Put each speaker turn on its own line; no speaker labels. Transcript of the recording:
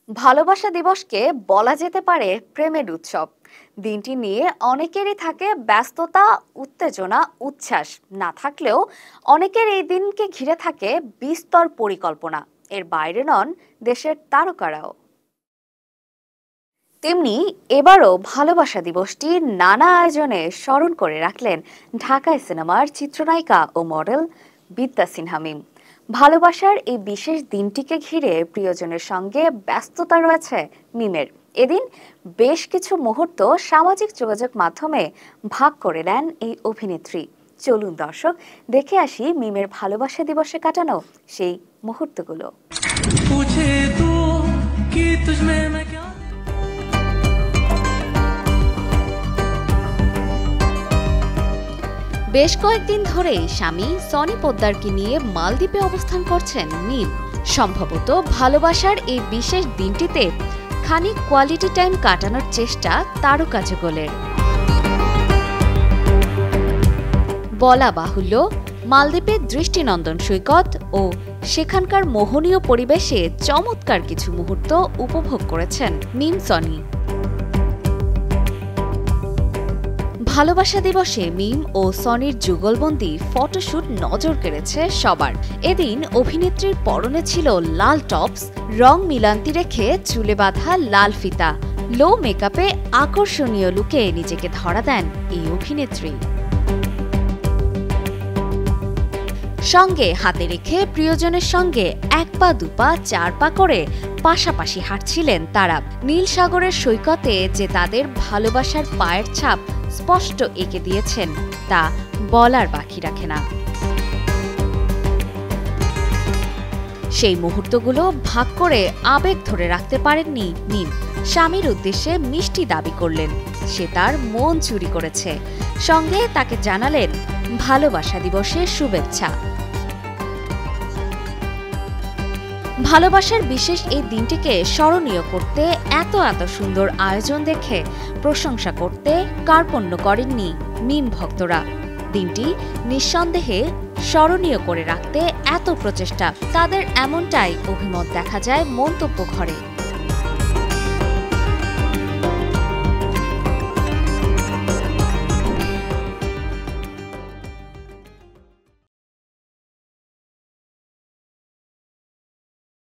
ভালোবাসা দিবসকে বলা যেতে পারে প্রেমের উৎসব। দিনটি নিয়ে অনেকেরই থাকে ব্যস্ততা, উত্তেজনা, উচ্ছ্বাস। না থাকলেও অনেকের এই দিনকে ঘিরে থাকে বিস্তর পরিকল্পনা। এর বাইরে নন দেশের তারকারাও। তেমনি এবারও ভালোবাসা দিবসটি নানা আয়োজনে স্মরণ করে রাখলেন ঢাকায় সিনেমার চিত্রনায়িকা ও মডেল বিদ্যা সিনহা মিম। ভালোবাসার এই বিশেষ দিনটিকে ঘিরে প্রিয়জনের সঙ্গে ব্যস্ততা রয়েছে মিমের। এদিন বেশ কিছু মুহূর্ত সামাজিক যোগাযোগ মাধ্যমে ভাগ করে দেন এই অভিনেত্রী। চলুন দর্শক দেখে আসি মিমের ভালোবাসা দিবসে কাটানো সেই মুহূর্তগুলো। বেশ কয়েকদিন ধরেই স্বামী সনি পোদ্দারকে নিয়ে মালদ্বীপে অবস্থান করছেন মিম। সম্ভবত ভালোবাসার এই বিশেষ দিনটিতে খানিক কোয়ালিটি টাইম কাটানোর চেষ্টা তারকা যুগলের। বলা বাহুল্য, মালদ্বীপের দৃষ্টিনন্দন সৈকত ও সেখানকার মোহনীয় পরিবেশে চমৎকার কিছু মুহূর্ত উপভোগ করেছেন মিম সনি। ভালোবাসা দিবসে মিম ও সনির যুগলবন্দি ফটোশুট নজর কেড়েছে সবার। এদিন অভিনেত্রীর পরনে ছিল লাল টপস, রং মিলান্তি রেখে চুলে বাঁধা লাল ফিতা। লো মেকআপে আকর্ষণীয় লুকে নিজেকে ধরা দেন এই অভিনেত্রী। সঙ্গে হাতে রেখে প্রিয়জনের সঙ্গে এক পা দুপা চার পা করে পাশাপাশি হাঁটছিলেন তারা। নীল সাগরের সৈকতে যে তাদের ভালোবাসার পায়ের ছাপ স্পষ্ট এঁকে দিয়েছেন তা বলার বাকি রাখে না। সেই মুহূর্তগুলো ভাগ করে আবেগ ধরে রাখতে পারেননি মিম। স্বামীর উদ্দেশ্যে মিষ্টি দাবি করলেন, সে তার মন চুরি করেছে। সঙ্গে তাকে জানালেন ভালোবাসা দিবসের শুভেচ্ছা। ভালোবাসার বিশেষ এই দিনটিকে স্মরণীয় করতে এত সুন্দর আয়োজন দেখে প্রশংসা করতে কার্পণ্য করেননি মিম ভক্তরা। দিনটি নিঃসন্দেহে স্মরণীয় করে রাখতে এত প্রচেষ্টা, তাদের এমনটাই অভিমত দেখা যায় মন্তব্য ঘরে।